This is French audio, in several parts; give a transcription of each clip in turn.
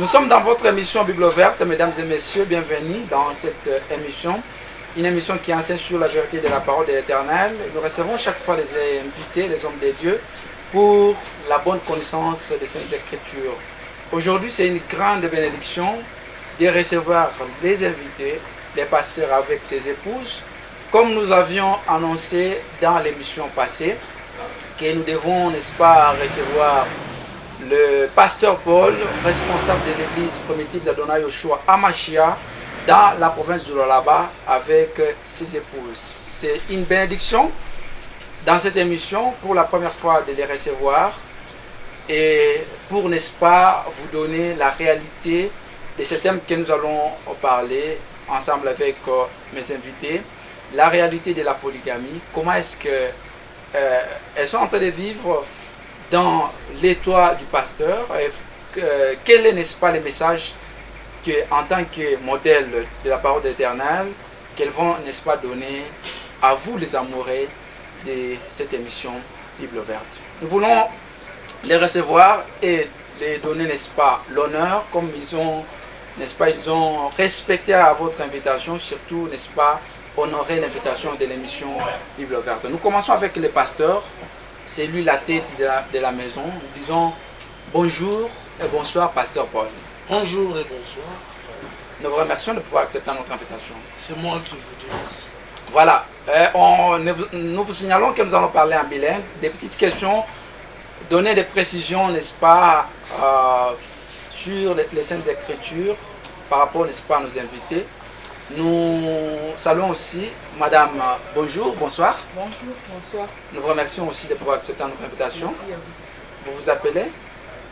sommes dans votre émission Bible Verte, mesdames et messieurs, bienvenue dans cette émission. Une émission qui enseigne sur la vérité de la parole de l'Éternel. Nous recevons chaque fois les invités, les hommes de Dieu, pour la bonne connaissance des Saintes Écritures. Aujourd'hui, c'est une grande bénédiction de recevoir les invités, les pasteurs avec ses épouses, comme nous avions annoncé dans l'émission passée, que nous devons, n'est-ce pas, recevoir le pasteur Paul, responsable de l'église primitive d'Adonai Yoshua Amashia, dans la province de Lualaba, avec ses épouses. C'est une bénédiction dans cette émission, pour la première fois de les recevoir, et pour, n'est-ce pas, vous donner la réalité de ce thème que nous allons parler ensemble avec mes invités, la réalité de la polygamie, comment est-ce qu'elles sont en train de vivre dans les toits du pasteur, et quel est, n'est-ce pas, le message que, en tant que modèle de la parole de l'Éternel, qu'elles vont, n'est-ce pas, donner à vous les amoureux de cette émission Bible Verte. Nous voulons les recevoir et les donner, n'est-ce pas, l'honneur, comme ils ont, n'est-ce pas, ils ont respecté à votre invitation, surtout, n'est-ce pas, honorer l'invitation de l'émission Bible Verte. Nous commençons avec le pasteur, c'est lui la tête de la maison. Nous disons bonjour et bonsoir, pasteur Paul. Bonjour et bonsoir. Nous vous remercions de pouvoir accepter notre invitation. C'est moi qui vous dis merci. Voilà, nous vous signalons que nous allons parler en bilingue, des petites questions, donner des précisions, n'est-ce pas, sur les Saintes Écritures, par rapport, n'est-ce pas, à nos invités. Nous saluons aussi Madame, bonjour, bonsoir. Bonjour, bonsoir. Nous vous remercions aussi de pouvoir accepter notre invitation. Merci à vous. Vous vous appelez?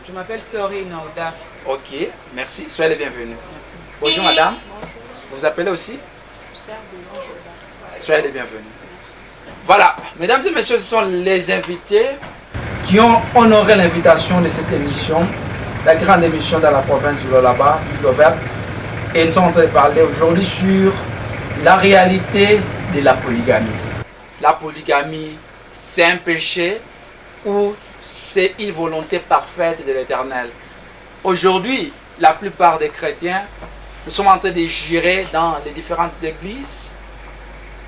Je m'appelle Sorine Auda. Ok, merci, soyez les bienvenus. Merci. Bonjour Madame, Bonjour. vous vous appelez aussi? Cher de l'ange. Soyez les bienvenus. Voilà, mesdames et messieurs, ce sont les invités qui ont honoré l'invitation de cette émission, la grande émission dans la province de Lualaba, Bible Verte. Et nous sommes en train de parler aujourd'hui sur la réalité de la polygamie. La polygamie, c'est un péché ou c'est une volonté parfaite de l'Éternel? Aujourd'hui, la plupart des chrétiens, nous sommes en train de gérer dans les différentes églises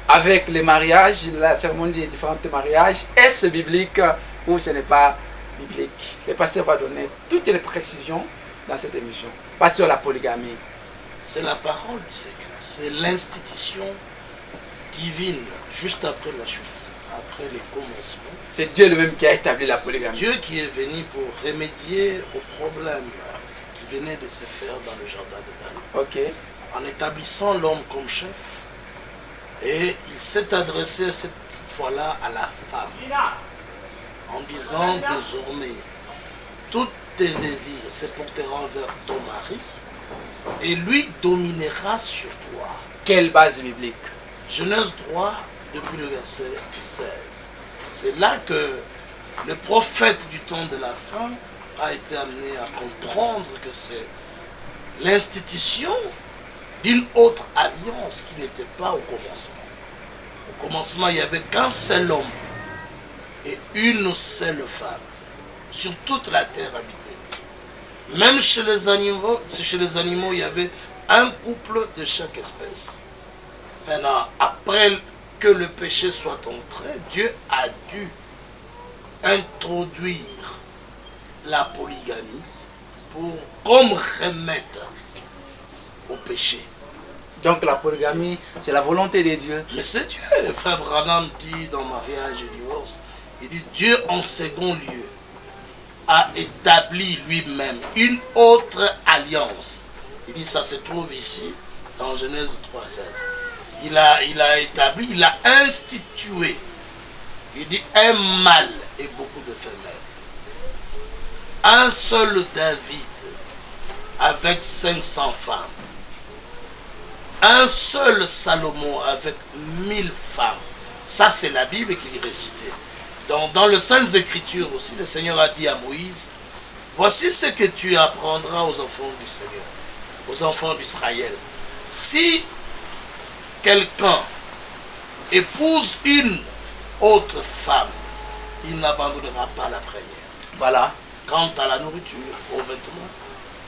avec les mariages, la cérémonie des différents mariages. Est-ce biblique ou ce n'est pas biblique? Le pasteur va donner toutes les précisions dans cette émission. Pas sur la polygamie. C'est la parole du Seigneur. C'est l'institution divine juste après la chute, après les commencements. C'est Dieu lui-même qui a établi la polygamie. C'est Dieu qui est venu pour remédier aux problèmes qui venaient de se faire dans le jardin d'Éden. Ok. En établissant l'homme comme chef. Et il s'est adressé cette fois-là à la femme. En disant désormais, tous tes désirs se porteront vers ton mari. Et lui dominera sur toi. Quelle base biblique? Genèse 3, depuis le verset 16. C'est là que le prophète du temps de la fin a été amené à comprendre que c'est l'institution d'une autre alliance qui n'était pas au commencement. Au commencement, il n'y avait qu'un seul homme et une seule femme sur toute la terre habitée. Même chez les animaux, il y avait un couple de chaque espèce. Maintenant, après que le péché soit entré, Dieu a dû introduire la polygamie comme remède au péché. Donc la polygamie, c'est la volonté de Dieu. Mais c'est Dieu. Frère Branham dit dans Mariage et Divorce, il dit Dieu en second lieu a établi lui-même une autre alliance. Il dit ça se trouve ici dans Genèse 3,16. Il a établi, il a institué. Il dit un mâle et beaucoup de femelles. Un seul David avec 500 femmes. Un seul Salomon avec 1000 femmes. Ça c'est la Bible qu'il récitait. Dans les Saintes Écritures aussi, le Seigneur a dit à Moïse, voici ce que tu apprendras aux enfants du Seigneur, aux enfants d'Israël. Si quelqu'un épouse une autre femme, il n'abandonnera pas la première. Voilà. Quant à la nourriture, aux vêtements,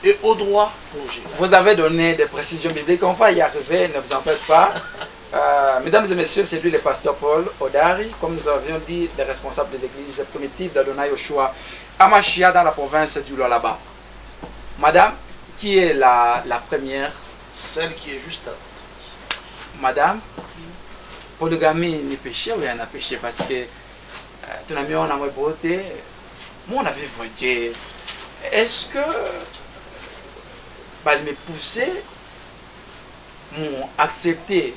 et au droit conjugal. Vous avez donné des précisions bibliques, on va y arriver, ne vous en faites pas. Mesdames et messieurs, c'est lui le pasteur Paul Odari, comme nous avions dit, le responsable de l'église primitive d'Adonai Yoshua Amashia dans la province du Lualaba. Madame, qui est la première? Celle qui est juste à côté. Madame, polygamie ni péché ou il y en a péché parce que tout le monde a moins beauté. Moi, on a vu Dieu. Est-ce que me pousser, accepter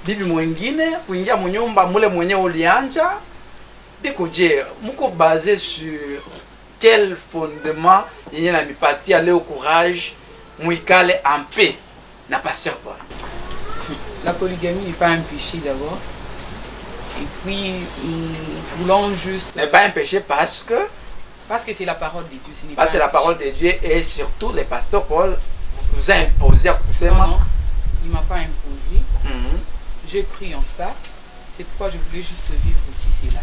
bibi mwingine kuingia munyumba mule mwenye ulianja biko je muko basé sur quel fondement yenye na mipatia leo courage muikale en paix na pasteur Paul? La polygamie n'est pas un péché d'abord. Et puis, nous voulons juste... n'est pas un péché parce que c'est la parole de Dieu. Parce que c'est la parole de Dieu et surtout le pasteur Paul vous a imposé à pousser. Non, il ne m'a pas imposé. J'ai cru en ça. C'est pourquoi je voulais juste vivre aussi cela.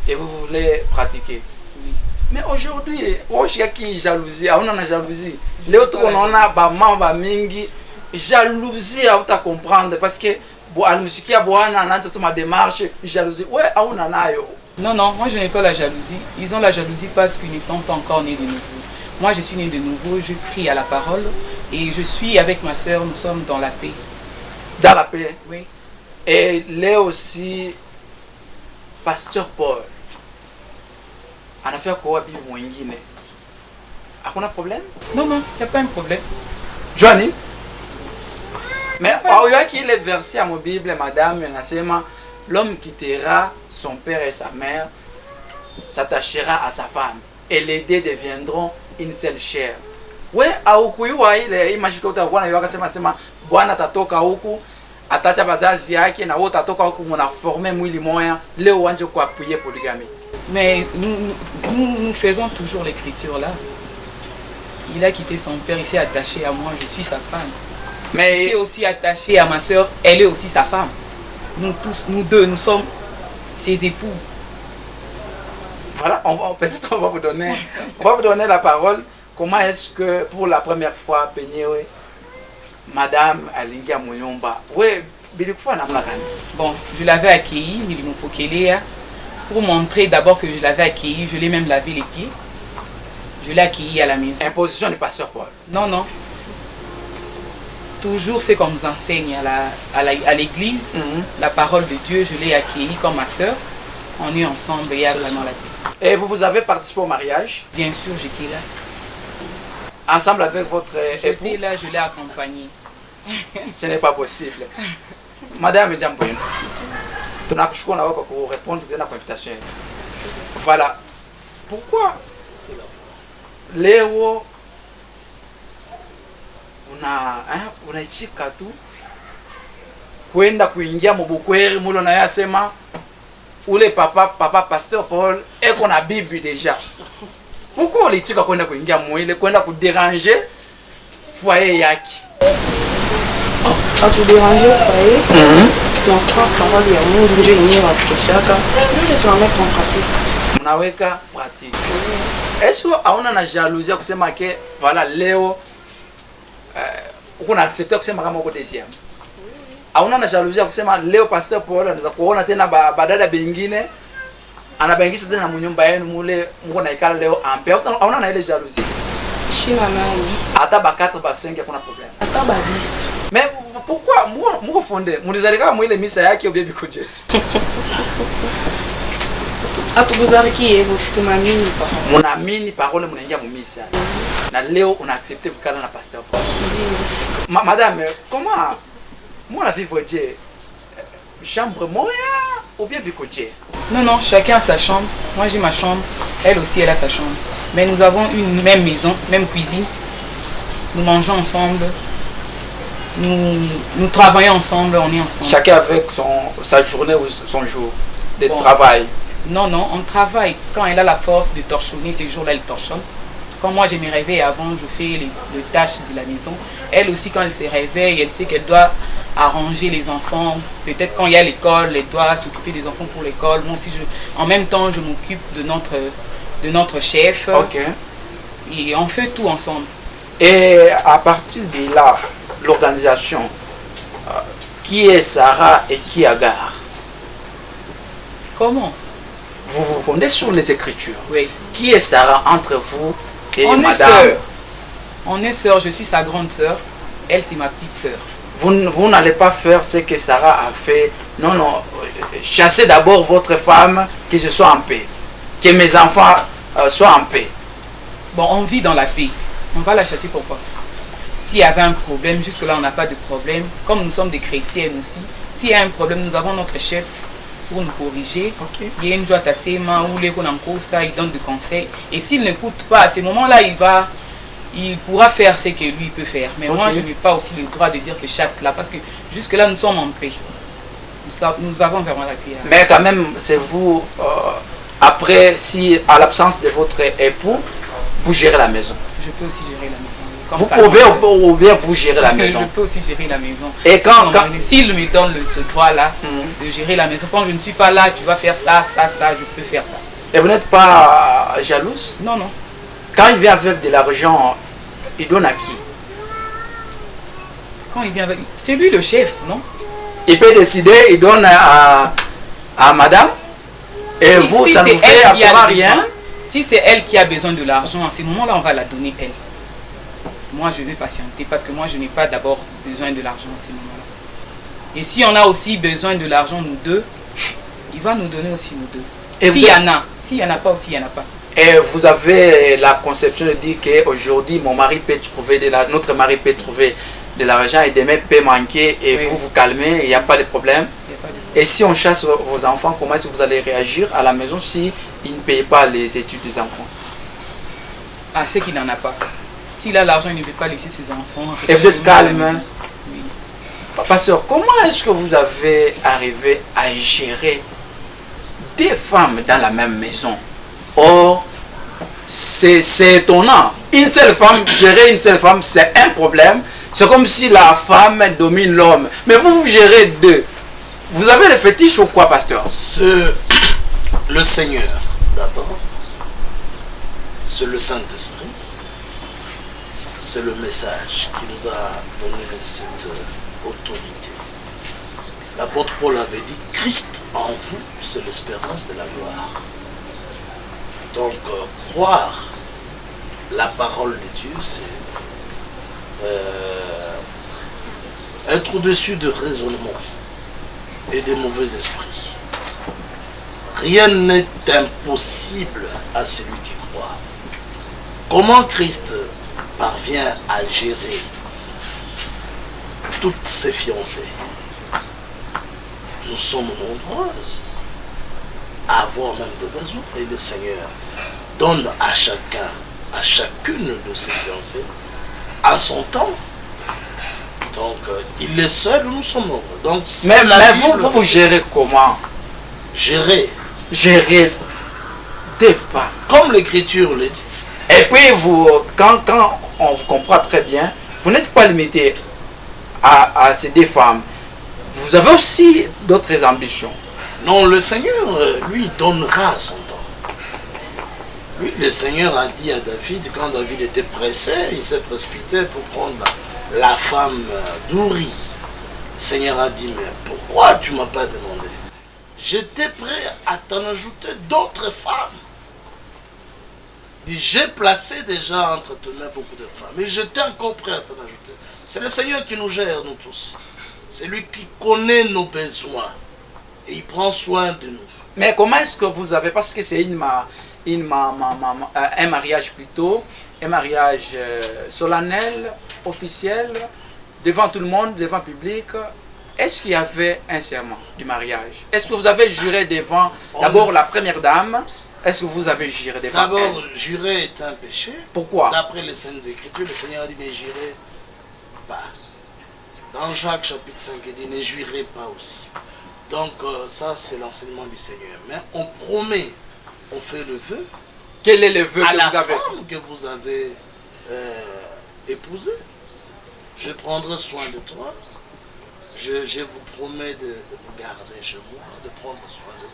Et vous voulez pratiquer? Oui. Mais aujourd'hui, on a qui jalousie, on a jalousie. Les autres, on a ba mingi jalousie à ta comprendre parce que musique a ma démarche jalousie. Ouais, on en a yo. Non, moi je n'ai pas la jalousie. Ils ont la jalousie parce qu'ils ne sont pas encore nés de nouveau. Moi je suis né de nouveau, je crie à la parole et je suis avec ma soeur, nous sommes dans la paix. Dans la paix? Oui. Et là aussi, pasteur Paul, on a fait quoi bibi mwingine? Hakuna problème? Non, il n'y a pas un problème. Johnny? Mais il y a qui est versé à mon Bible, madame, l'homme quittera son père et sa mère, s'attachera à sa femme, et les deux deviendront une seule chair. Ouais, aukuyua ile image kwa utakuwa na yoka sema bwana atatoka huku atacha bazazi yake na wote atatoka huku mna former mwili moya leo wanje kwa appuyer polygamie. Mais nous faisons toujours l'écriture là. Il a quitté son père, il s'est attaché à moi, je suis sa femme. Mais il s'est aussi attaché à ma soeur, elle est aussi sa femme. Nous tous, nous deux, nous sommes ses épouses. Voilà, peut-être on va vous donner la parole. Comment est-ce que pour la première fois, Peigné, Madame Alingia Mouyomba, bon, je l'avais accueilli, pour montrer d'abord que je l'avais accueilli, je l'ai même lavé les pieds. Je l'ai accueilli à la maison. Imposition du pasteur Paul? Non. Toujours ce qu'on nous enseigne à l'église, la parole de Dieu, je l'ai accueilli comme ma soeur. On est ensemble et il y a vraiment la paix. Et vous avez participé au mariage? Bien sûr, j'étais là. Ensemble avec votre époux? J'étais là, je l'ai accompagné. Ce n'est pas possible. Madame Djamboyen, tu n'as plus qu'on a pour répondre à l'invitation. Voilà. Pourquoi Léo unaichika tu kwenda kuingia mubukweri mulo na yasema ule papa pasteur Paul eko na Bible déjà. Pourquoi ulichika kwenda kuingia mwile kwenda kudéranger foyer yake? À tout déranger au foyer, donc quand parole ya Mungu ndio yenyewe watushaka, ndio tunaweka en pratique. Mnaweka pratique. Est-ce que hauna na jalousie kusema ke voilà leo ukuna accepter kusema kama uko deuxième? Hauna na jalousie kusema leo pasteur Paul anaweza kuona tena badada bengine anabangisha tena munyumba yenu mule mko na ikala leo ampe? Hauna na ile jalousie? Shina nani? Ata ba 4 ba 5 hakuna problème. Ata ba 10. Mais pourquoi mko fondé? Mulizalika mwile misa yake obebi koje? Atubuzariki yevo tunamini pa. Munaamini parole munaingia mu misa. Na leo on a accepté kukala na pasteur Paul. Madame, comment moi vivre Dieu? Chambre moya ou bien bicoché? Non, chacun a sa chambre. Moi j'ai ma chambre, elle aussi elle a sa chambre. Mais nous avons une même maison, même cuisine. Nous mangeons ensemble. Nous travaillons ensemble, on est ensemble. Chacun avec sa journée ou son jour de travail? Non, on travaille. Quand elle a la force de torchonner, ces jours-là, elle torchonne. Quand moi je me réveille avant, je fais les tâches de la maison. Elle aussi, quand elle se réveille, elle sait qu'elle doit arranger les enfants. Peut-être quand il y a l'école, elle doit s'occuper des enfants pour l'école. Moi aussi, en même temps, je m'occupe de notre chef. Ok. Et on fait tout ensemble. Et à partir de là, l'organisation, qui est Sarah et qui est Agar? Comment? Vous vous fondez sur les Écritures. Oui. Qui est Sarah entre vous et On est madame? sœurs. On est sœurs, je suis sa grande sœur. Elle, c'est ma petite sœur. Vous n'allez pas faire ce que Sarah a fait. Non, non. Chassez d'abord votre femme, que je sois en paix. Que mes enfants soient en paix. Bon, on vit dans la paix. On va la chasser pourquoi? S'il y avait un problème, jusque-là, on n'a pas de problème. Comme nous sommes des chrétiennes aussi, s'il y a un problème, nous avons notre chef pour nous corriger. Ok. Il y a une joie à ses mains ou les ça, il donne des conseils. Et s'il n'écoute pas, à ce moment-là, il pourra faire ce que lui peut faire. Mais moi, je n'ai pas aussi le droit de dire que chasse là, parce que jusque-là, nous sommes en paix. Nous avons vraiment la paix. Mais quand même, c'est vous, après, si à l'absence de votre époux, vous gérez la maison. Je peux aussi gérer la maison. Comme Vous ça, pouvez ou bien vous gérez la maison. Je peux aussi gérer la maison. Et s'il me donne ce droit-là de gérer la maison, quand je ne suis pas là, tu vas faire ça, ça, ça, je peux faire ça. Et vous n'êtes pas jalouse? Non, non. Quand il vient avec de l'argent, il donne à qui? Quand il vient avec... C'est lui le chef, non? Il peut décider, il donne à madame. Et Si- vous, si ça ne c'est vous fait elle qui a absolument le besoin, rien. Si c'est elle qui a besoin de l'argent, à ce moment-là, on va la donner elle. Moi, je vais patienter parce que moi, je n'ai pas d'abord besoin de l'argent à ce moment-là. Et si on a aussi besoin de l'argent, nous deux, il va nous donner aussi nous deux. Et S'il y en a. S'il n'y en a pas aussi, il n'y en a pas. Et vous avez la conception de dire qu'aujourd'hui, mon mari peut trouver notre mari peut trouver de l'argent et demain peut manquer et Oui. vous vous calmez, il n'y a pas de problème. Il n'y a pas de... Et si on chasse vos enfants, comment est-ce que vous allez réagir à la maison si ils ne payent pas les études des enfants? Ah, c'est qu'il n'en a pas. S'il a l'argent, il ne peut pas laisser ses enfants. Et vous êtes calme, hein? Oui. Pasteur, comment est-ce que vous avez arrivé à gérer des femmes dans la même maison? Or, c'est étonnant. Une seule femme, gérer une seule femme, c'est un problème. C'est comme si la femme domine l'homme. Mais vous gérez deux. Vous avez le fétiche ou quoi, pasteur? Le Seigneur, d'abord, c'est le Saint-Esprit, c'est le message qui nous a donné cette autorité. L'apôtre Paul avait dit, Christ en vous, c'est l'espérance de la gloire. Donc, croire la parole de Dieu, c'est être au-dessus de raisonnement et des mauvais esprits. Rien n'est impossible à celui qui croit. Comment Christ parvient à gérer toutes ses fiancées? Nous sommes nombreuses à avoir même des besoins et le Seigneur donne à chacun, à chacune de ses fiancées, à son temps. Donc, il est seul, nous sommes nombreux. Donc, Mais vous gérez comment? Gérer. Gérer des femmes. Comme l'Écriture le dit. Et puis, quand on vous comprend très bien, vous n'êtes pas limité à ces deux femmes. Vous avez aussi d'autres ambitions. Non, le Seigneur, lui, donnera à son temps. Lui, le Seigneur a dit à David, quand David était pressé, il s'est précipité pour prendre la femme d'Uri. Le Seigneur a dit, mais pourquoi tu ne m'as pas demandé? J'étais prêt à t'en ajouter d'autres femmes. Il dit, j'ai placé déjà entre tes mains beaucoup de femmes. Et j'étais encore prêt à t'en ajouter. C'est le Seigneur qui nous gère, nous tous. C'est lui qui connaît nos besoins. Et il prend soin de nous. Mais comment est-ce que vous avez, parce que c'est un mariage plutôt, un mariage solennel, officiel, devant tout le monde, devant le public. Est-ce qu'il y avait un serment du mariage? Est-ce que vous avez juré devant d'abord la première dame? Est-ce que vous avez juré devant elle? D'abord, jurer est un péché. Pourquoi? D'après les Saintes Écritures, le Seigneur a dit ne jurez pas. Dans Jacques chapitre 5, il dit ne jurez pas aussi. Donc ça c'est l'enseignement du Seigneur. Mais on promet, on fait le vœu. Quel est le vœu à que la vous avez? femme que vous avez épousée. Je prendrai soin de toi. Je vous promets de vous garder chez moi, de prendre soin de vous.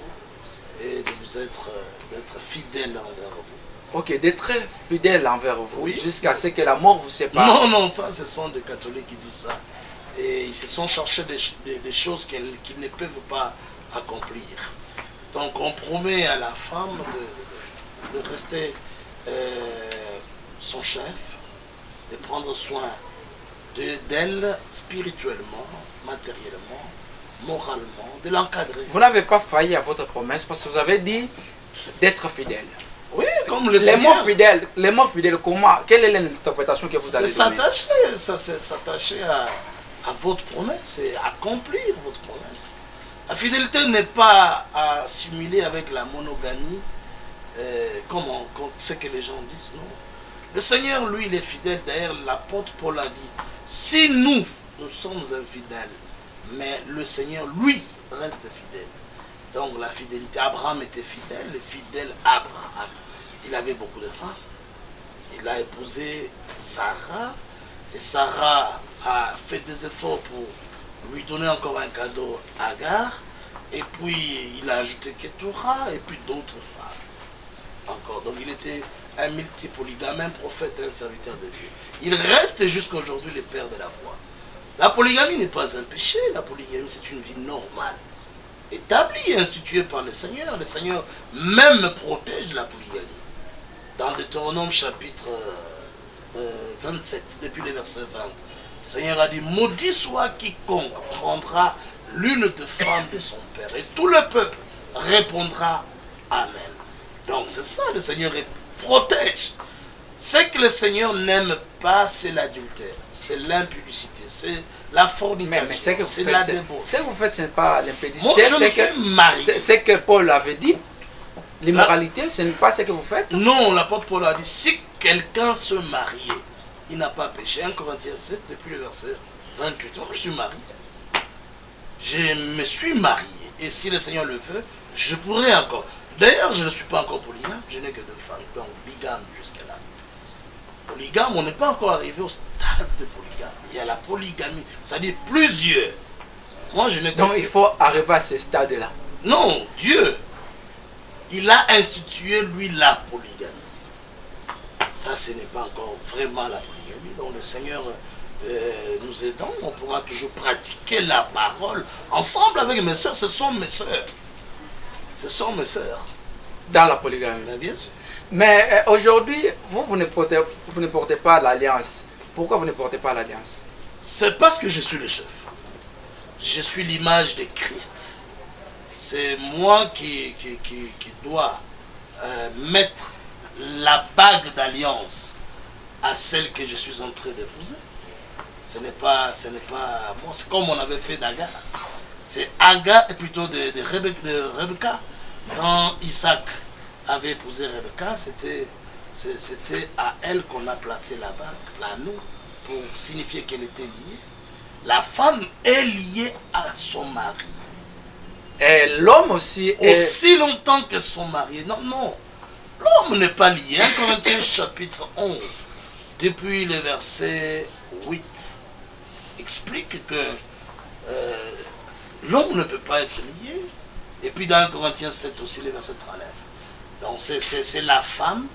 et de vous d'être fidèle envers vous. Ok, d'être fidèle envers vous, Oui. jusqu'à ce que la mort vous sépare. Non, non, ça, ce sont des catholiques qui disent ça. Et ils se sont cherchés des choses qu'ils ne peuvent pas accomplir. Donc on promet à la femme de rester son chef, de prendre soin d'elle spirituellement, matériellement, moralement, de l'encadrer. Vous n'avez pas failli à votre promesse parce que vous avez dit d'être fidèle. Oui, comme le Seigneur. Les mots fidèles, comment, quelle est l'interprétation que vous avez donnée? C'est s'attacher à votre promesse et accomplir votre promesse. La fidélité n'est pas assimilée avec la monogamie, comme ce que les gens disent, non. Le Seigneur, lui, il est fidèle. D'ailleurs, l'apôtre Paul a dit, si nous sommes infidèles, mais le Seigneur, lui, reste fidèle. Donc la fidélité, Abraham était fidèle, le fidèle Abraham. Il avait beaucoup de femmes. Il a épousé Sarah, et Sarah a fait des efforts pour lui donner encore un cadeau à Agar, et puis il a ajouté Keturah, et puis d'autres femmes encore. Donc il était un multipolygame, un prophète, un serviteur de Dieu. Il reste jusqu'à aujourd'hui le père de la foi. La polygamie n'est pas un péché, la polygamie c'est une vie normale, établie et instituée par le Seigneur. Le Seigneur même protège la polygamie. Dans Deutéronome chapitre 27, depuis le verset 20, le Seigneur a dit, maudit soit quiconque prendra l'une des femmes de son père. Et tout le peuple répondra Amen. Donc c'est ça, le Seigneur protège. Ce que le Seigneur n'aime pas, c'est l'adultère, c'est l'impudicité, c'est la fornication, c'est la débauche. Ce que vous faites, ce n'est pas l'impudicité. Moi, je me suis marié. C'est que Paul avait dit. L'immoralité, ce n'est pas ce que vous faites. Non, l'apôtre Paul a dit, si quelqu'un se mariait, il n'a pas péché. 1 Corinthiens 7, depuis le verset 28. Moi, je suis marié. Je me suis marié. Et si le Seigneur le veut, je pourrais encore. D'ailleurs, je ne suis pas encore polygame, je n'ai que 2 femmes. Donc, bigame jusqu'à là. Polygame, on n'est pas encore arrivé au stade de polygame. Il y a la polygamie, c'est-à-dire plusieurs. Moi, je n'ai que... Donc, il faut arriver à ce stade-là. Non, Dieu, il a institué, lui, la polygamie. Ça, ce n'est pas encore vraiment la polygamie. Donc, le Seigneur nous aidant, on pourra toujours pratiquer la parole ensemble avec mes soeurs. Ce sont mes soeurs. Ce sont mes soeurs. Dans la polygamie. Mais bien sûr. Mais aujourd'hui, vous ne portez pas l'alliance. Pourquoi vous ne portez pas l'alliance? C'est parce que je suis le chef. Je suis l'image de Christ. C'est moi qui dois mettre la bague d'alliance à celle que je suis en train d'épouser. Ce n'est pas moi. C'est comme on avait fait d'Agar. C'est Agar, et plutôt de Rebecca. Quand Isaac avait épousé Rebecca, c'était à elle qu'on a placé la bague, l'anneau, pour signifier qu'elle était liée. La femme est liée à son mari. Et l'homme aussi est... Aussi longtemps que son mari. Non, non. L'homme n'est pas lié. 1 Corinthiens chapitre 11, depuis le verset 8, explique que l'homme ne peut pas être lié. Et puis dans 1 Corinthiens 7 aussi, le verset 39. Donc c'est la femme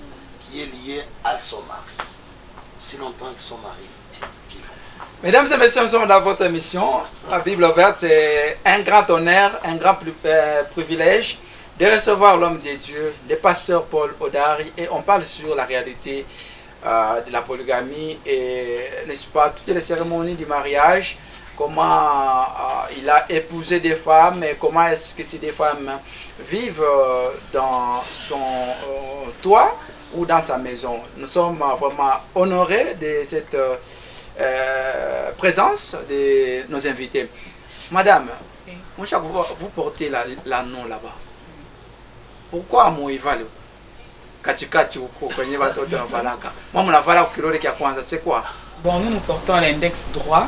qui est liée à son mari. Si longtemps que son mari est vivant. Mesdames et messieurs, nous sommes dans votre émission, la Bible ouverte. C'est un grand honneur, un grand privilège de recevoir l'homme de Dieu, le pasteur Paul Odari. Et on parle sur la réalité de la polygamie et, n'est-ce pas, toutes les cérémonies du mariage. Comment il a épousé des femmes et comment est-ce que ces femmes vivent dans son toit ou dans sa maison. Nous sommes vraiment honorés de cette présence de nos invités. Madame, vous portez l'anneau là-bas. Pourquoi Moïvalo? C'est quoi? Bon, nous portons l'index droit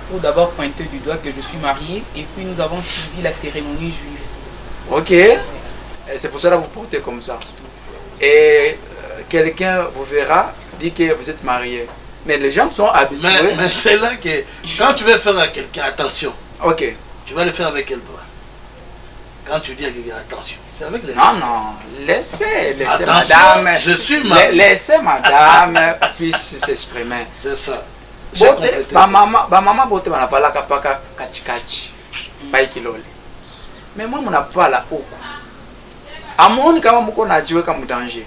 pour d'abord pointer du doigt que je suis mariée et puis nous avons suivi la cérémonie juive. Ok, c'est pour cela que vous portez comme ça. Et quelqu'un vous verra, dit que vous êtes marié. Mais les gens sont habitués. Mais c'est là que quand tu veux faire à quelqu'un, attention. Ok. Tu vas le faire avec quel doigt? Quand tu dis à quelqu'un, attention, c'est avec les Non, non, laissez attention, madame. je suis marié. Laissez madame puisse s'exprimer. C'est ça. J'ai complété Ba ça. maman bote banavalaka paka kachikachi. Pai kilole. Mais moi munavala huko. Amoni kama mko najiweka mdanger.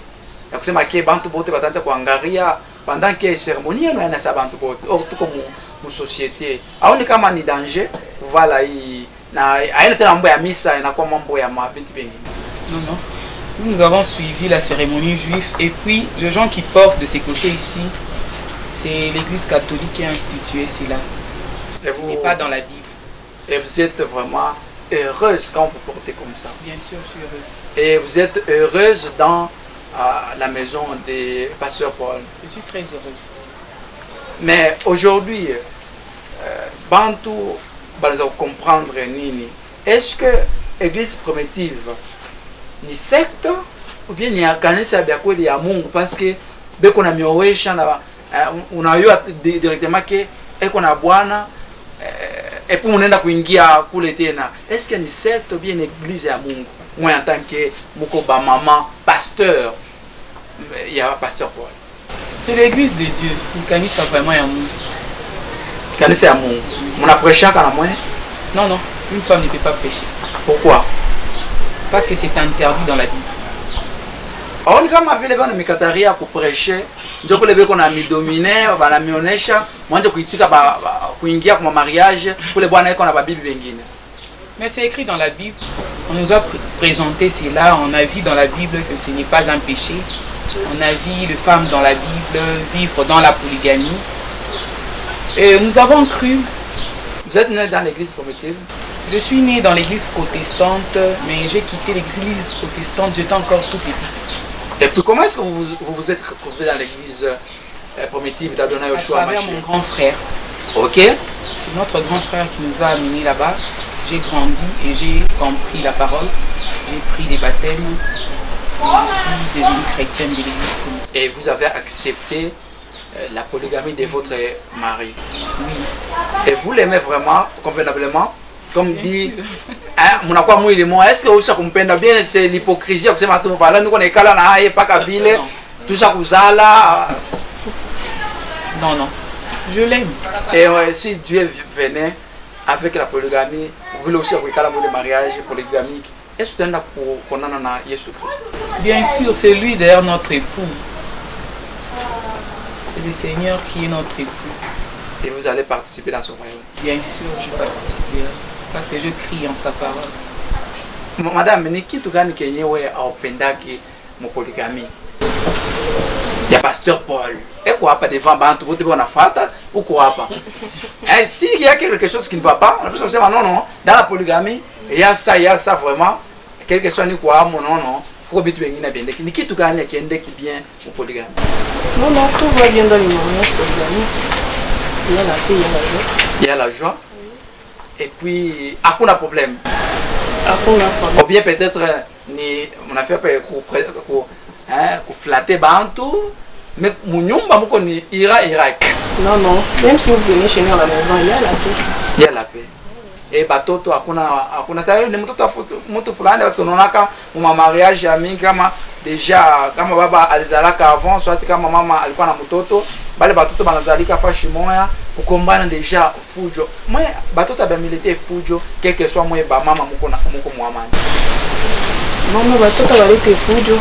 Ya kusema ke bantu bote batanja kuangalia pendant que cérémonie yenu inasa bantu bote. Or tuko mu société. Aoni kama ni danger kuvala hii na aina tena mambo ya misa inakuwa mambo ya mabintu bengi. Non, non. Nous avons suivi la cérémonie juive et puis les gens qui portent de ces côtés ici, c'est l'église catholique qui a institué cela. Et Ce n'est pas dans la Bible. Et vous êtes vraiment heureuse quand vous portez comme ça. Bien sûr, je suis heureuse. Et vous êtes heureuse dans la maison des pasteurs Paul. Je suis très heureuse. Mais aujourd'hui, Bantu, vous comprendre nini. Est-ce que l'église primitive ni secte ou bien ni kanisa ya kweli ya Mungu parce que beko na miowesha na unayua directement que eko na bwana et puis unaenda kuingia kule tena. Est-ce que ni secte ou bien ni église ya Mungu? Moi en tant que moko ba maman pasteur, il y a pasteur Paul. C'est l'église de Dieu. Ni kanisa vraiment ya Mungu. Kanisa ya Mungu. Muna prêcher kana moi? Non, non. Une femme ne peut pas prêcher. Pourquoi? Parce que c'est interdit dans la Bible. Aoni kama vile bana mikataria kupreshe ndio kule beko na midomine bana mionesha mwanje kuitika kuingia kwa mariage kule bwana iko na babibi wengine. Mais c'est écrit dans la Bible. On nous a présenté cela. On a vu dans la Bible que ce n'est pas un péché. On a vu les femmes dans la Bible vivre dans la polygamie. Et nous avons cru. Vous êtes né dans l'église primitive? Je suis né dans l'église protestante, mais j'ai quitté l'église protestante, j'étais encore tout petite. Et puis comment est-ce que vous vous êtes retrouvé dans l'église primitive d'Adonai Yoshua À travers mon grand frère. Ok. C'est notre grand frère qui nous a amenés là-bas. J'ai grandi et j'ai compris la parole. J'ai pris les baptêmes. Et je suis devenue chrétienne de l'église primitive. Et vous avez accepté la polygamie de votre mari? Oui. Et vous l'aimez vraiment, convenablement? Comme Bien dit, sûr. munakuwa mwili mo, est-ce que usha kumpenda bien? C'est l'hypocrisie ya kusema tu vala niko naikala na haye paka vile tusha kuzala. Non, non. Je l'aime. Et si Dieu venait avec la polygamie, vous voulez aussi kuikala mo le mariage polygamique, est-ce que tu as konana na Yesu Christ? Bien sûr, c'est lui d'ailleurs notre époux. C'est le Seigneur qui est notre époux. Et vous allez participer dans son royaume? Bien sûr, je participerai. Parce que je crie en sa parole. Madame, ni kitu gani kenyewe aupendaki mu polygamie? Ya pasteur Paul. Eko hapa devant bantu bote bonafata uko hapa. Si il y a quelque chose qui ne va pas, on peut se dire non non, dans la polygamie, il y a ça vraiment. Quelque chose ni quoi non non. Faut bitu wengine bendeki. Ni kitu gani kiendeki bien mu polygamie? Non, non, tout va bien dans les mariages polygamiques. Il y a la paix, il y a la joie. Il y a la joie. Et puis, hakuna problème. Hakuna problème. Ou bien peut-être, on a fait flatter bantu, mais mon nyumba muko ni Irak. Non, non. Même si vous venez chez nous à la maison, il y a la paix. Il y a la paix. Et batoto hakuna sasa ni mtu fulani watu tunaonaka mu mariage ya mingi kama deja kama baba alizalaka avant soit kama mama alikuwa na mtoto bale batoto banazalika fashi moya kukombana deja fujo moi batoto ba militaire fujo quelque soit moi ba mama muko muamani mama batoto balete fujo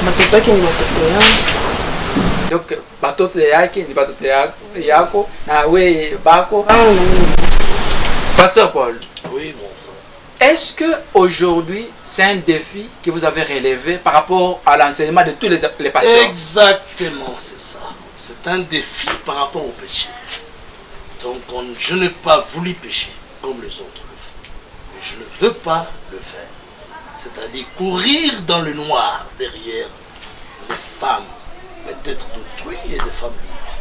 batoto yake ni batoto yangu donc batoto yake ni batoto yako na we bako. Pasteur Paul, oui, mon frère. Est-ce que aujourd'hui c'est un défi que vous avez relevé par rapport à l'enseignement de tous les pasteurs? Exactement, c'est ça. C'est un défi par rapport au péché. Donc je n'ai pas voulu pécher comme les autres le font. Et je ne veux pas le faire. C'est-à-dire courir dans le noir derrière les femmes, peut-être d'autrui et des femmes libres.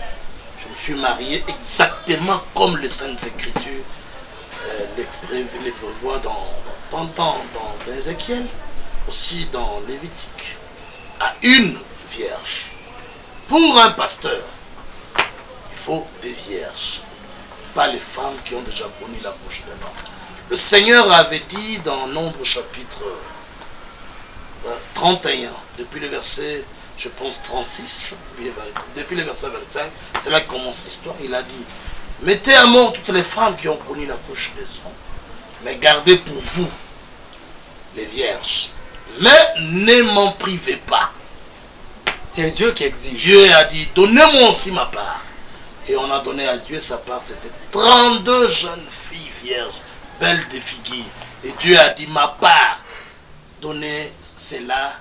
Je me suis marié exactement comme les Saintes Écritures les prévoit dans Ézéchiel, aussi dans Lévitique, à une vierge. Pour un pasteur, il faut des vierges, pas les femmes qui ont déjà connu la bouche d'un homme. Le Seigneur avait dit dans Nombre chapitre 31, depuis le verset, je pense 36, depuis le verset 25, c'est là que commence l'histoire. Il a dit, mettez à mort toutes les femmes qui ont connu la couche des hommes, mais gardez pour vous les vierges. Mais ne m'en privez pas. C'est Dieu qui exige. Dieu a dit, donnez-moi aussi ma part. Et on a donné à Dieu sa part. C'était 32 jeunes filles vierges, belles de figues. Et Dieu a dit, ma part, donnez cela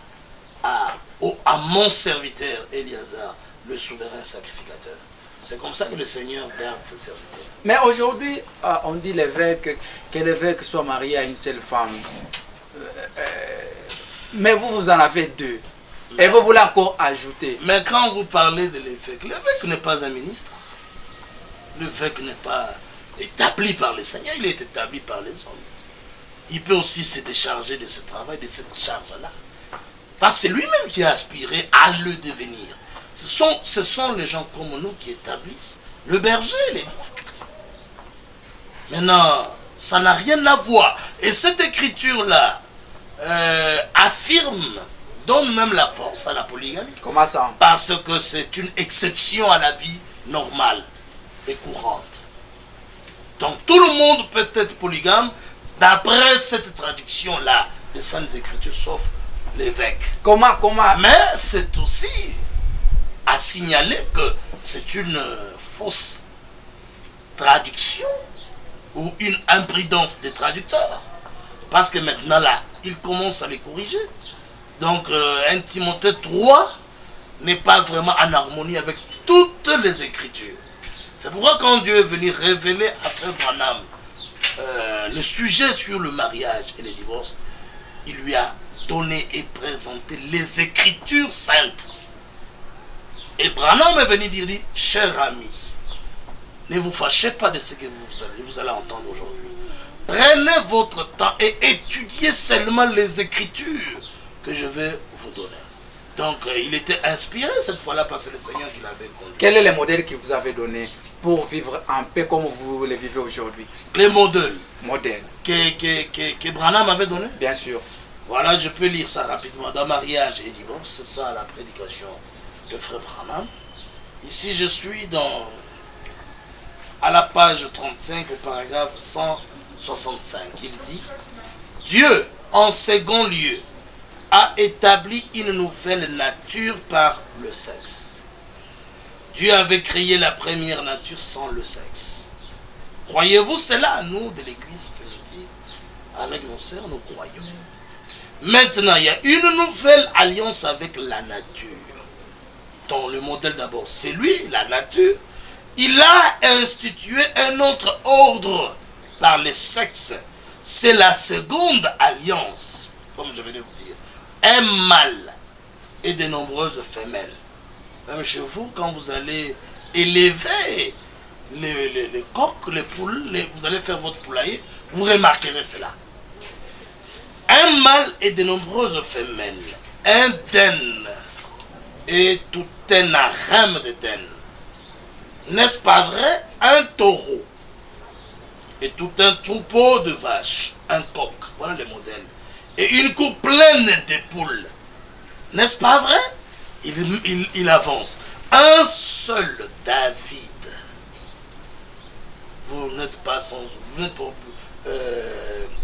à mon serviteur Éliazar, le souverain sacrificateur. C'est comme ça que le Seigneur garde ses serviteurs. Mais aujourd'hui, on dit que l'évêque soit marié à une seule femme. Mais vous en avez deux. Et vous voulez encore ajouter. Mais quand vous parlez de l'évêque n'est pas un ministre. L'évêque n'est pas établi par le Seigneur, il est établi par les hommes. Il peut aussi se décharger de ce travail, de cette charge-là. Parce que c'est lui-même qui a aspiré à le devenir. Ce sont les gens comme nous qui établissent le berger, les diacres. Maintenant, ça n'a rien à voir. Et cette écriture-là affirme, donne même la force à la polygamie. Comment ça? Parce que c'est une exception à la vie normale et courante. Donc tout le monde peut être polygame d'après cette traduction-là des Saintes Écritures, sauf l'évêque. Comment? Mais c'est aussi à signaler que c'est une fausse traduction ou une imprudence des traducteurs. Parce que maintenant là, ils commencent à les corriger. Donc 1 Timothée 3 n'est pas vraiment en harmonie avec toutes les Écritures. C'est pourquoi quand Dieu est venu révéler à Frère Branham le sujet sur le mariage et le divorce, il lui a donné et présenté les Écritures saintes. Et Branham est venu dire, cher ami, ne vous fâchez pas de ce que vous allez entendre aujourd'hui. Prenez votre temps et étudiez seulement les Écritures que je vais vous donner. Donc il était inspiré cette fois-là parce que le Seigneur qui l'avait conduit. Quel est le modèle qu'il vous avait donné pour vivre un peu comme vous le vivez aujourd'hui? Les modèles. Modèle. Que Branham avait donné. Bien sûr. Voilà, je peux lire ça rapidement. Dans mariage et divorce, c'est ça la prédication de Frère Branham. Ici, je suis à la page 35, au paragraphe 165. Il dit, Dieu, en second lieu, a établi une nouvelle nature par le sexe. Dieu avait créé la première nature sans le sexe. Croyez-vous cela? Nous, de l'Église primitive, avec nos sœurs, nous croyons. Maintenant, il y a une nouvelle alliance avec la nature. Donc, le modèle d'abord, c'est lui, la nature. Il a institué un autre ordre par le sexe. C'est la seconde alliance, comme je venais de vous dire. Un mâle et de nombreuses femelles. Même chez vous, quand vous allez élever les coqs, les poules, vous allez faire votre poulailler, vous remarquerez cela. Un mâle et de nombreuses femelles. Un den et tout un harem de den. N'est-ce pas vrai? Un taureau et tout un troupeau de vaches. Un coq. Voilà le modèle. Et une coupe pleine de poules. N'est-ce pas vrai? Il avance. Un seul David. Vous n'êtes pas sans... Vous ne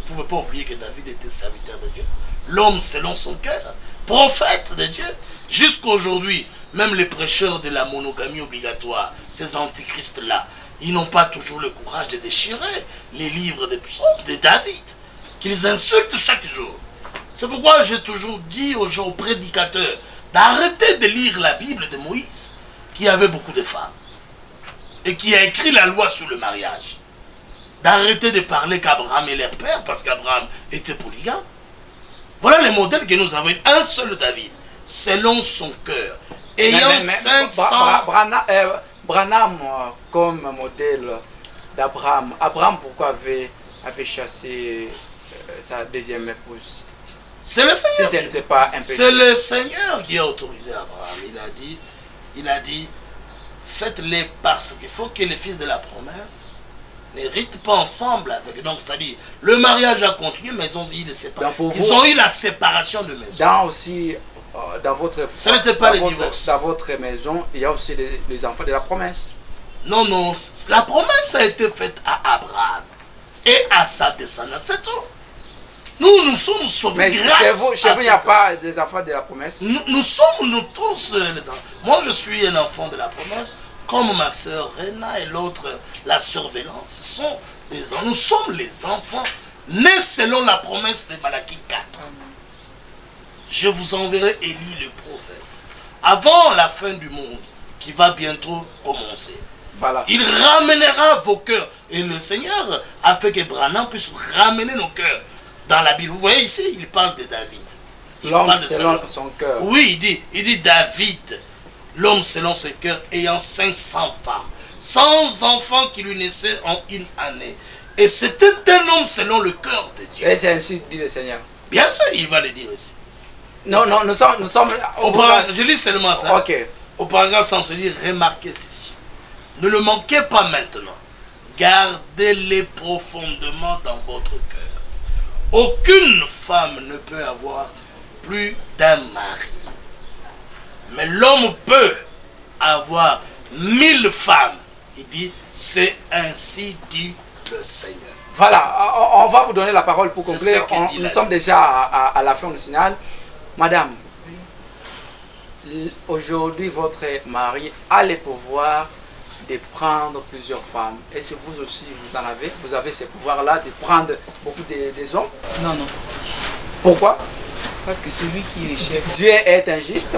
pouvez pas oublier que David était serviteur de Dieu. L'homme selon son cœur. Prophète de Dieu. Jusqu'aujourd'hui, même les prêcheurs de la monogamie obligatoire, ces antichrists-là, ils n'ont pas toujours le courage de déchirer les livres des psaumes de David, qu'ils insultent chaque jour. C'est pourquoi j'ai toujours dit aux gens, aux prédicateurs, d'arrêter de lire la Bible de Moïse, qui avait beaucoup de femmes, et qui a écrit la loi sur le mariage. D'arrêter de parler qu'Abraham est leur père, parce qu'Abraham était polygame. Voilà les modèles que nous avons. Un seul David, selon son cœur, ayant 500... Branham comme modèle d'Abraham. Abraham, pourquoi avait chassé sa deuxième épouse? C'est le Seigneur. Si ce n'était pas un péché. C'est le Seigneur qui a autorisé Abraham. Il a dit, faites-les parce qu'il faut que les fils de la promesse n'héritent pas ensemble avec. Donc, c'est-à-dire, le mariage a continué, mais ils ont eu Ils ont eu la séparation de maison. Dans aussi, dans votre, ça n'était pas les divorces. Dans votre maison, il y a aussi les enfants de la promesse. Non, non, la promesse a été faite à Abraham et à sa descendance, c'est tout. Nous sommes sauvés grâce chez vous, il n'y a pas des enfants de la promesse. Nous sommes nous tous les enfants. Moi, je suis un enfant de la promesse, comme ma soeur Rena et l'autre, la soeur Bélance. Ce sont des enfants. Nous sommes les enfants nés selon la promesse de Malachie 4. Je vous enverrai Élie le prophète avant la fin du monde qui va bientôt commencer. Voilà. Il ramènera vos cœurs. Et le Seigneur a fait que Branham puisse ramener nos cœurs. Dans la Bible, vous voyez ici, il parle de David. L'homme selon son cœur. Oui, il dit David, l'homme selon son cœur, ayant 500 femmes, 100 enfants qui lui naissaient en une année. Et c'était un homme selon le cœur de Dieu. Et c'est ainsi dit le Seigneur. Bien sûr, il va le dire ici. Non, nous sommes je lis seulement ça. Ok. Au paragraphe 100, se dit, remarquez ceci. Ne le manquez pas maintenant. Gardez-les profondément dans votre cœur. Aucune femme ne peut avoir plus d'un mari. Mais l'homme peut avoir 1000 femmes. Il dit, c'est ainsi dit le Seigneur. Voilà, on va vous donner la parole pour conclure. Nous sommes déjà à la fin du signal. Madame, aujourd'hui votre mari a le pouvoir de prendre plusieurs femmes. Est-ce que vous aussi vous avez ce pouvoir-là de prendre beaucoup des hommes? Non, non. Pourquoi? Parce que celui qui est le chef... Dieu est injuste.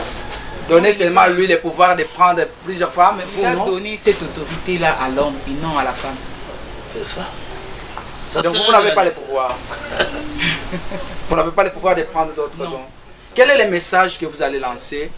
Donnez seulement lui le pouvoir de prendre plusieurs femmes. Il a donné cette autorité-là à l'homme et non à la femme. C'est ça. Donc vous n'avez pas le pouvoir. Vous n'avez pas le pouvoir de prendre d'autres hommes. Quel est le message que vous allez lancer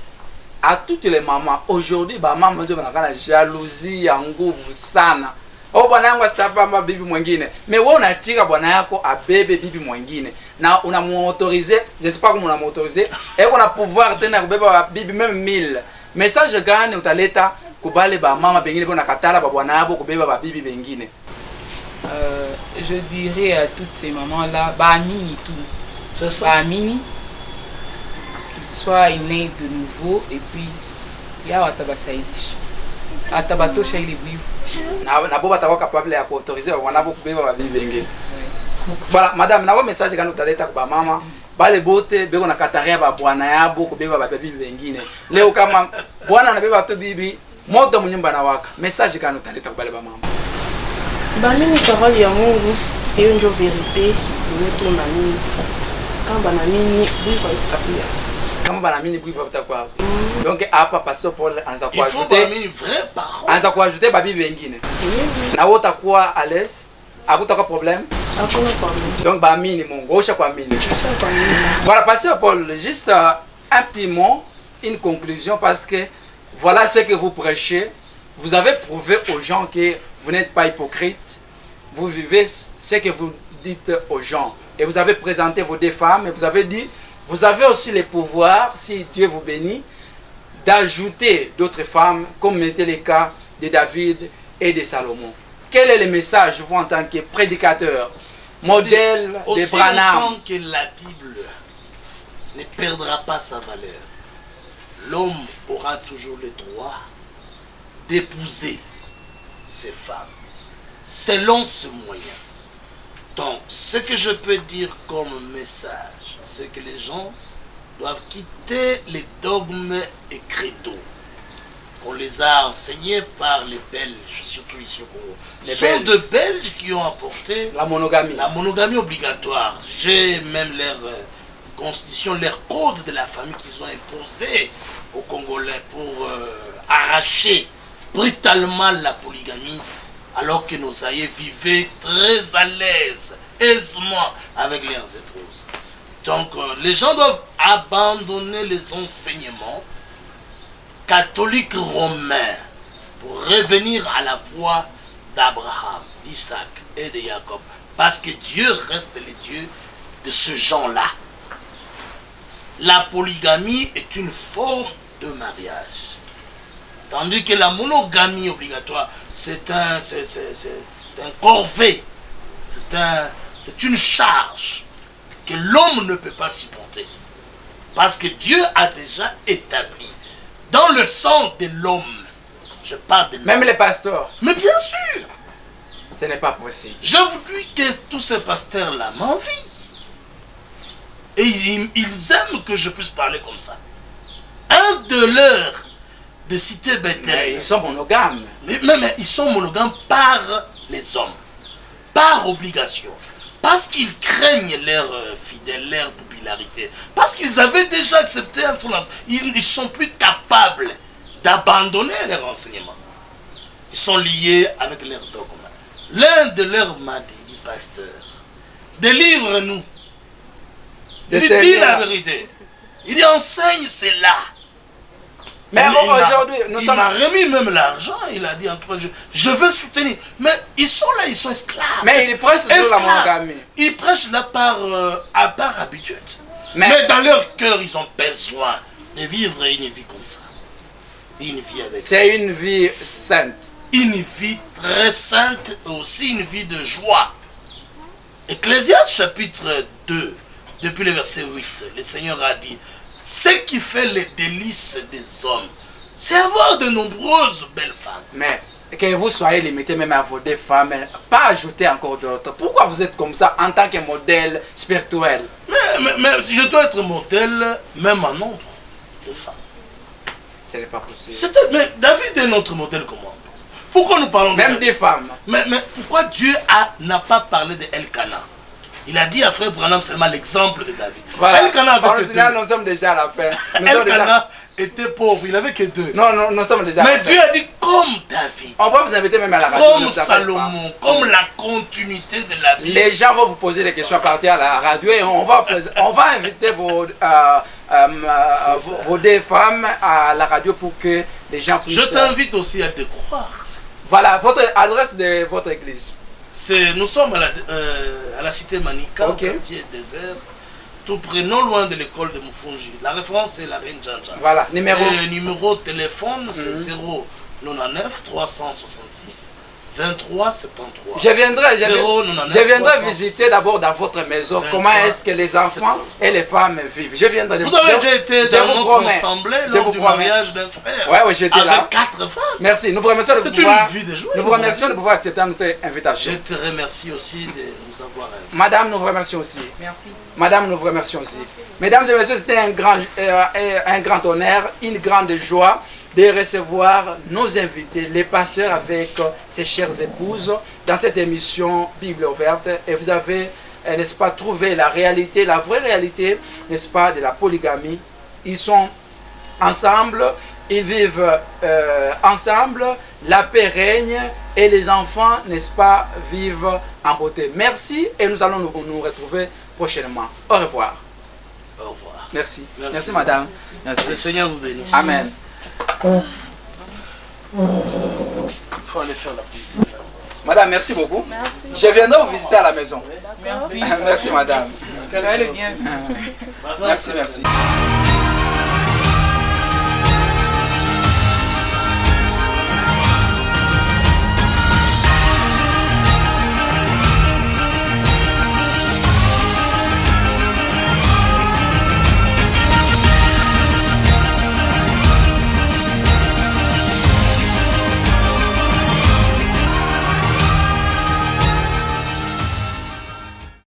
à toutes les mamans aujourd'hui? Maman la jalousie ya nguvu sana. Oh bwana yangu asitapamba bibi mwingine. Mais wewe unachika bwana yako abebe bibi mwingine. Na unamuautoriser, je sais pas comment unamuautoriser, et on a pouvoir tena kubeba bibi même 1000. Message gani utaleta kubale ba mama bengine bona katala ba bwana yabo kubeba ba bibi bengine? Je dirais à toutes ces mamans là, ba mini tout. C'est ça. Ba mini soit né de nouveau et puis il y a Watabasaidish. Atabatosha il est vivant. Na boba tawa capable ya autoriser wana bo kubeba ba bibi bengine. Voilà, madame, na message gani utaleta kwa mama bale bote beko na kataria ba bwana yabo kubeba ba bibi bengine. Leo kama bwana anabeba tu bibi moto mnyumba na waka. Message gani utaleta kwa bale ba mama? Banini parole ya Mungu, c'est une vérité, nous tout nani. Quand banamini, oui, va s'appuyer. Kama banamini bwiva utakuwa. Donc hapa pastor Paul anza il faut kuajouter une vraie parole. anza kuajouter babi wengine. Na wote takuwa à l'aise, hakutakuwa problème. Hakuna problème. Donc bamini Mungu, osha kwa mini. Voilà pasteur Paul, juste un petit mot, une conclusion parce que voilà ce que vous prêchez. Vous avez prouvé aux gens que vous n'êtes pas hypocrite. Vous vivez ce que vous dites aux gens. Et vous avez présenté vos deux femmes et vous avez dit vous avez aussi le pouvoir, si Dieu vous bénit, d'ajouter d'autres femmes, comme était le cas de David et de Salomon. Quel est le message, vous, en tant que prédicateur, modèle de Branham? Aussi longtemps que la Bible ne perdra pas sa valeur, l'homme aura toujours le droit d'épouser ses femmes, selon ce moyen. Donc, ce que je peux dire comme message, c'est que les gens doivent quitter les dogmes et credos qu'on les a enseignés par les Belges, surtout ici au Congo. Ce sont de Belges qui ont apporté la monogamie obligatoire. J'ai même leur constitution, leur code de la famille qu'ils ont imposé aux Congolais pour arracher brutalement la polygamie, alors que nos aïeux vivaient très à l'aise, aisément avec leurs épouses. Donc les gens doivent abandonner les enseignements catholiques romains pour revenir à la voie d'Abraham, d'Isaac et de Jacob. Parce que Dieu reste le Dieu de ce genre-là. La polygamie est une forme de mariage. Tandis que la monogamie obligatoire, c'est c'est un corvée, c'est une charge que l'homme ne peut pas supporter. Parce que Dieu a déjà établi dans le sang de l'homme. Je parle de l'homme. Même les pasteurs. Mais bien sûr. Ce n'est pas possible. Je vous dis que tous ces pasteurs-là m'envient. Et ils aiment que je puisse parler comme ça. Un de leurs, de citer Bethel. Ils sont monogames. Mais ils sont monogames par les hommes. Par obligation. Parce qu'ils craignent leur fidèle, leur popularité. Parce qu'ils avaient déjà accepté influence. Ils ne sont plus capables d'abandonner leurs enseignements. Ils sont liés avec leurs dogmes. L'un de leurs m'a dit, pasteur, délivre-nous. Il dit la vérité. Il enseigne cela. Mais aujourd'hui, il m'a remis même l'argent. Il a dit en 3 jours, je veux soutenir. Mais ils sont là, ils sont esclaves. Mais ils prêchent sur la monogamie. Ils prêchent là par habitude. Mais dans leur cœur, ils ont besoin de vivre une vie comme ça. Une vie avec. C'est une vie sainte. Une vie très sainte, aussi une vie de joie. Ecclésiaste chapitre 2, depuis le verset 8, le Seigneur a dit, ce qui fait les délices des hommes, c'est avoir de nombreuses belles femmes. Mais que vous soyez limité même à vos deux femmes, pas ajouter encore d'autres. Pourquoi vous êtes comme ça en tant que modèle spirituel? Mais si je dois être modèle, même en nombre de femmes. Ce n'est pas possible. Mais David est notre modèle comment? Pourquoi nous parlons même des femmes? Mais pourquoi Dieu n'a pas parlé de Elkana? Il a dit à frère Branham seulement l'exemple de David. Voilà. Elkana avait que 2. Nous sommes déjà à la fin. Elkana était pauvre, il avait que 2. Non, nous sommes déjà à la fin. Mais Dieu a dit comme David. On va vous inviter même à la radio. Comme Salomon, comme la continuité de la Bible. Les gens vont vous poser des questions à partir à la radio et on va inviter vos deux femmes à la radio pour que les gens puissent... Je t'invite aussi à te croire. Voilà, votre adresse de votre église. Nous sommes à la cité Manika, au quartier désert, tout près, non loin de l'école de Mufunji. La référence est la Reine Janja. Voilà, numéro de téléphone, c'est 099 366 23 73. Je viendrai visiter d'abord dans votre maison 23, comment est-ce que les enfants 73. Et les femmes vivent. Je viendrai. Vous avez déjà été dans notre assemblée lors du mariage d'un frère. Oui, j'étais là. Avec 4 femmes. Merci. Nous vous remercions de pouvoir. C'est une vie de joie. Nous vous remercions de pouvoir accepter notre invitation. Je te remercie aussi de nous avoir invités. Madame, nous vous remercions aussi. Merci. Madame, nous vous remercions aussi. Mesdames et messieurs, c'était un grand honneur, une grande joie de recevoir nos invités, les pasteurs avec ses chères épouses dans cette émission Bible ouverte. Et vous avez, n'est-ce pas, trouvé la réalité, la vraie réalité, n'est-ce pas, de la polygamie. Ils sont ensemble, ils vivent ensemble, la paix règne et les enfants, n'est-ce pas, vivent en beauté. Merci et nous allons nous retrouver prochainement. Au revoir. Au revoir. Merci. Merci madame. Merci. Le Seigneur vous bénisse. Amen. Il faut aller faire la prière. Madame, merci beaucoup. Merci. Je viendrai vous visiter à la maison. Merci. Merci madame. Soyez le bienvenu. Merci.